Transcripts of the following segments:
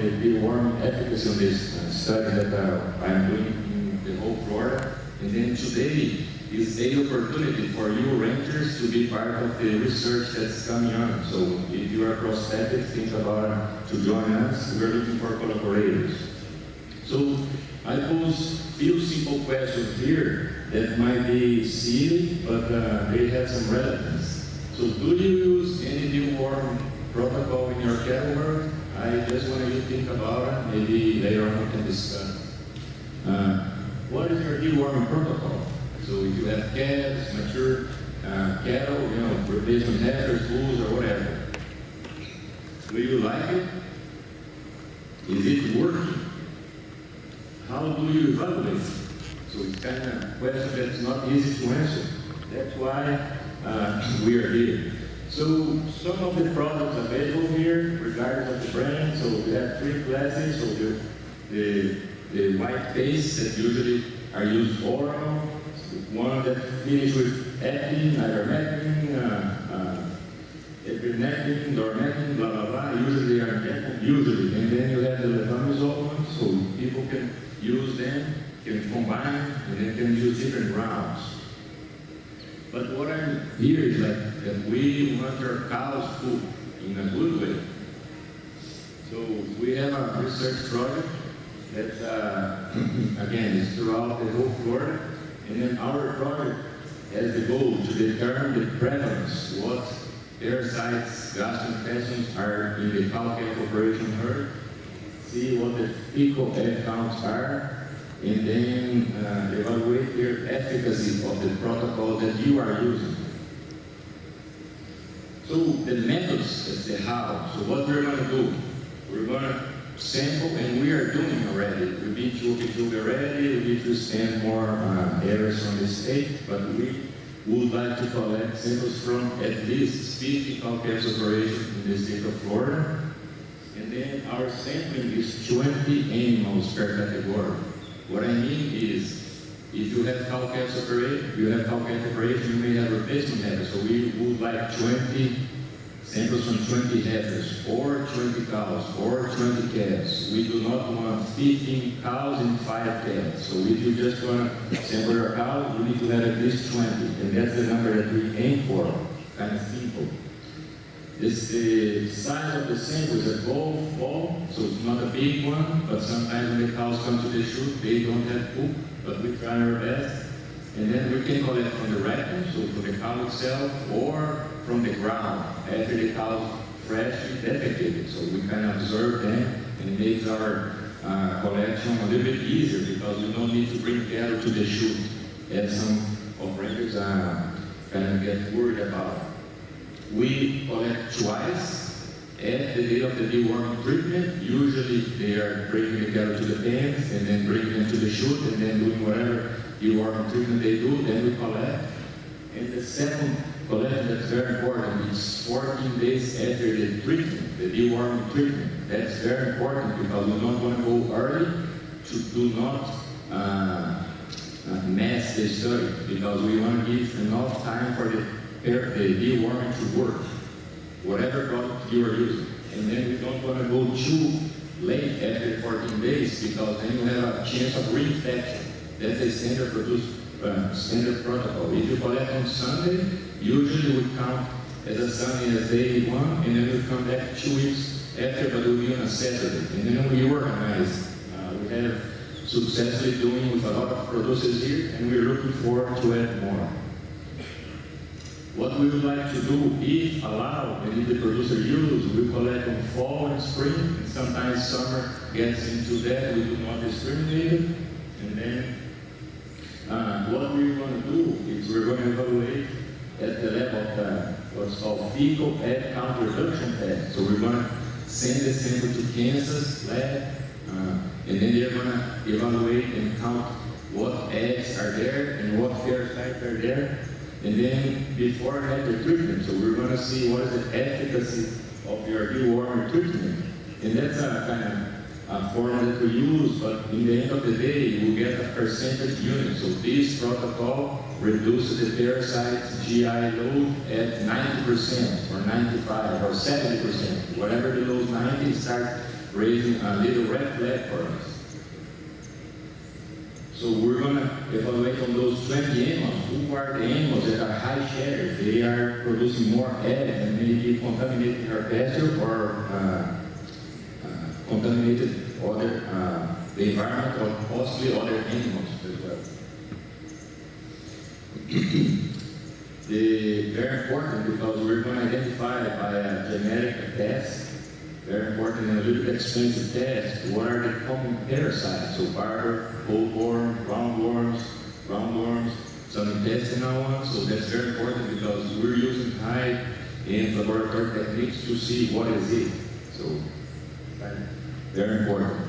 the deworming efficacy on this study that I'm doing in the whole Florida. And then today is a opportunity for you rangers to be part of the research that's coming on. So if you are prospective, think about to join us. We're looking for collaborators. So I pose few simple questions here that might be silly, but they have some relevance. So do you use any deworming protocol in your cattle world? I just want you to think about it. Maybe later on we can discuss. What is your deworming protocol? So if you have calves, mature cattle, replacement heifers, bulls, or whatever. Do you like it? Is it working? How do you evaluate? So it's kind of a question that's not easy to answer. That's why we are here. So some of the products available here, regardless of the brand, so we have three classes. So the white paste that usually are used oral, one that finish with ethylene, ivermectin, epinephrine, dormectin, blah blah blah. Usually they are injected, and then you have the levomisol ones, so people can use them, can combine, and they can use different rounds. But what I'm here is like that we want our cows poop in a good way. So we have a research project that again is throughout the whole Florida, and then our project has the goal to determine the prevalence, what parasites, gastrointestines are in the cow-calf operation herd, see what the fecal egg counts are, and then evaluate their efficacy of the protocol that you are using. So the methods is the how. So what we're going to do, we're going to sample, and we are doing already. We've been to Okeechobee already, we need to send more areas from the state, but we would like to collect samples from at least 50 cow-calf operations in the state of Florida. And then our sampling is 20 animals per category. What I mean is, if you have cow-calf operation, you may have replacement heifers. So we would like 20 samples from 20 heifers, or 20 cows, or 20 calves. We do not want 15 cows and 5 calves. So if you just want to sample your cow, you need to have at least 20. And that's the number that we aim for, kind of simple. The size of the sample is a ball, so it's not a big one, but sometimes when the cows come to the chute, they don't have poop, but we try our best. And then we can collect from the rectum, so from the cow itself, or from the ground, after the cow is freshly defecated. So we can observe them, and it makes our collection a little bit easier, because we don't need to bring cattle to the chute, as some operators kind of get worried about. We collect twice at the day of the deworming treatment. Usually they are bringing the cattle to the pens and then bringing them to the chute and then doing whatever deworming treatment they do, then we collect. And the second collection that's very important is 14 days after the treatment, the deworming treatment. That's very important because we don't want to go early to do not mess the study, because we want to give enough time for the deworming to work, whatever product you are using. And then we don't want to go too late after 14 days, because then you have a chance of reinfection. That's a standard protocol. If you collect on Sunday, usually we count as a Sunday as day 1, and then we come back 2 weeks after, but we'll be on a Saturday. And then we organize. We have successfully doing with a lot of producers here, and we're looking forward to add more. What we would like to do, if allowed, and if the producer uses, we collect in fall and spring, and sometimes summer gets into that, we do not discriminate it. And then what we want to do is we're going to evaluate at the level of what's called fecal egg count reduction test. So we're going to send the sample to Kansas lab, and then they're going to evaluate and count what eggs are there and what parasites are there. And then before and after treatment, so we're going to see what is the efficacy of your deworming treatment. And that's a kind of formula that we use, but in the end of the day, you get a percentage unit. So this protocol reduces the parasite's GI load at 90% or 95 or 70%. Whatever below 90, start raising a little red flag for us. So we're going to evaluate on those 20 animals, who are the animals that are high shedders. They are producing more eggs and maybe contaminating our pasture or contaminated other, the environment or possibly other animals as well. Very important because we're going to identify by a genetic test, very important and a little bit expensive test, what are the common parasites, so barber, bollworm, roundworms, some intestinal ones, so that's very important because we're using high-end laboratory techniques to see what is it, so very important.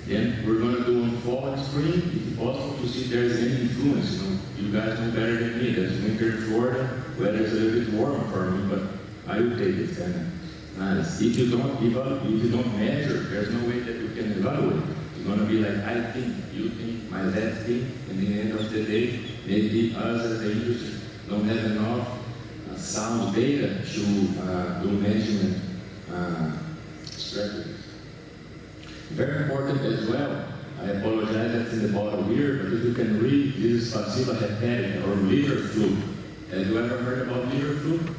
Then we're going to do on fall and spring, if possible, to see if there's any influence. You guys know better than me. There's winter in Florida, weather is a little bit warmer for me, but I will take it kind of nice. If you don't measure, there's no way that you can evaluate. It's going to be like I think, you think, my dad think, and in the end of the day, maybe us as the industry don't have enough sound data to do measurement strategies. Very important as well, I apologize that's in the bottom here, but if you can read, this is Facilla hepatica or liver fluke. Have you ever heard about liver fluke?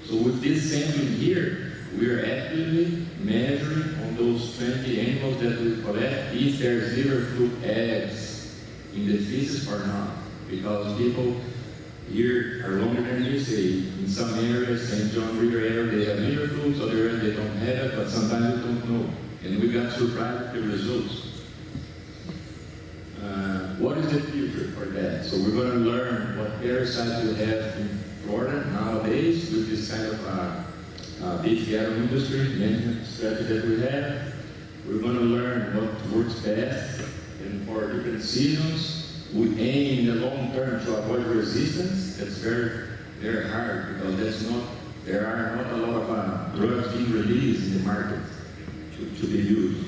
So with this sampling here, we are actively measuring on those 20 animals that we collect if there's liver fluke eggs in the feces or not. Because people here are longer than you say. In some areas, St. John River area, they have liver fluke, other areas they don't have it, but sometimes we don't know. And we got surprised with the results. What is the future for that? So we're going to learn what parasites we have in Florida nowadays with this kind of beef cattle industry management strategy that we have. We're going to learn what works best, and for different seasons, we aim in the long term to avoid resistance. That's very, very hard because there are not a lot of drugs being released in the market to be used.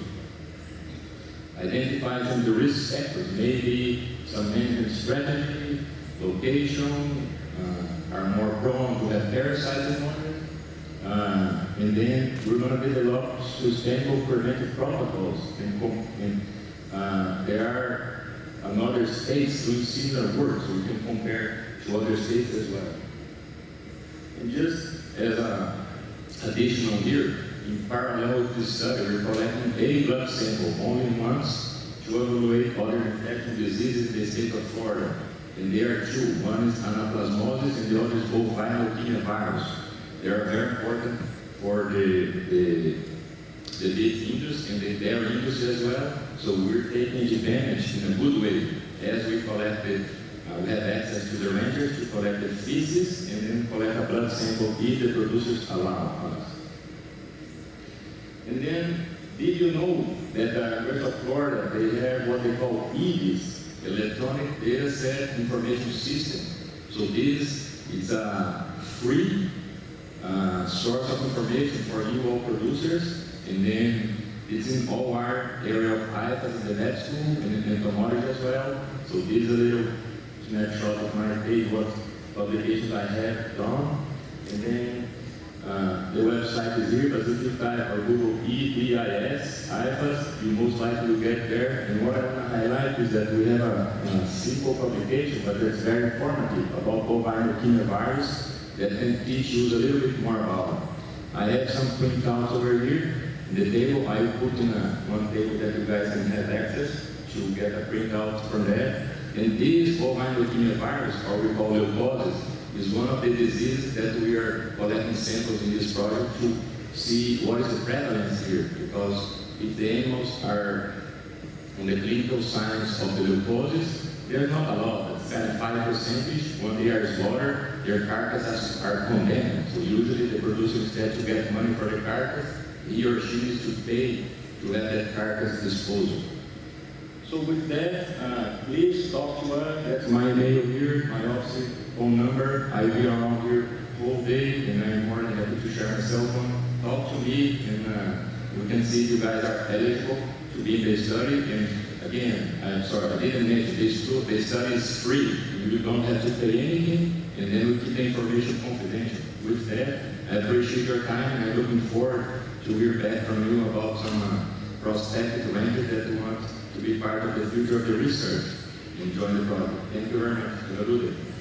Identify some of the risk factors, maybe some management strategy, location, are more prone to have parasites in water. And then we're going to develop sustainable preventive protocols. And there are another states doing similar work, so we can compare to other states as well. And just as an additional here, in parallel with this study, we're collecting a blood sample only once to evaluate other infectious diseases in the state of Florida. And there are two. One is anaplasmosis and the other is bovine leukemia virus. They are very important for the beef industry and the dairy industry as well. So we're taking advantage in a good way as we collect it. We have access to the rangers to collect the feces and then collect a blood sample if the producers allow us. And then, did you know that the University of Florida, they have what they call EDIS, Electronic Data Set Information System. So this is a free source of information for you all producers, and then it's in all our area of IFAS in the vet school and in commodities as well. So this is a little snapshot of my page, what publications I have done. And then the website is here, but if you type or Google EDIS, IFAS, you most likely will get there. And what I want to highlight is that we have a simple publication, but it's very informative about bovine leukemia virus that can teach you a little bit more about it. I have some printouts over here. In the table, I put in one table that you guys can have access to get a printout from that. And this bovine leukemia virus, or we call leukosis, is one of the diseases that we are collecting samples in this project to see what is the prevalence here. Because if the animals are on the clinical signs of the leukosis, there's not a lot. It's kind of 5%. When they are slaughtered, their carcasses are condemned. So usually the producer, instead to get money for the carcass, he or she needs to pay to have that carcass disposal. So with that, please talk to us. That's my email here, my office phone number. I'll be around here the whole day, and I'm more than happy to share my cell phone. Talk to me, and we can see if you guys are eligible to be in the study. And again, I'm sorry, I didn't mention this too. The study is free. You don't have to pay anything, and then we keep the information confidential. With that, I appreciate your time, and I'm looking forward to hear back from you about some prospective rangers that want to be part of the future of the research and join the project. Thank you very much. Have a good day.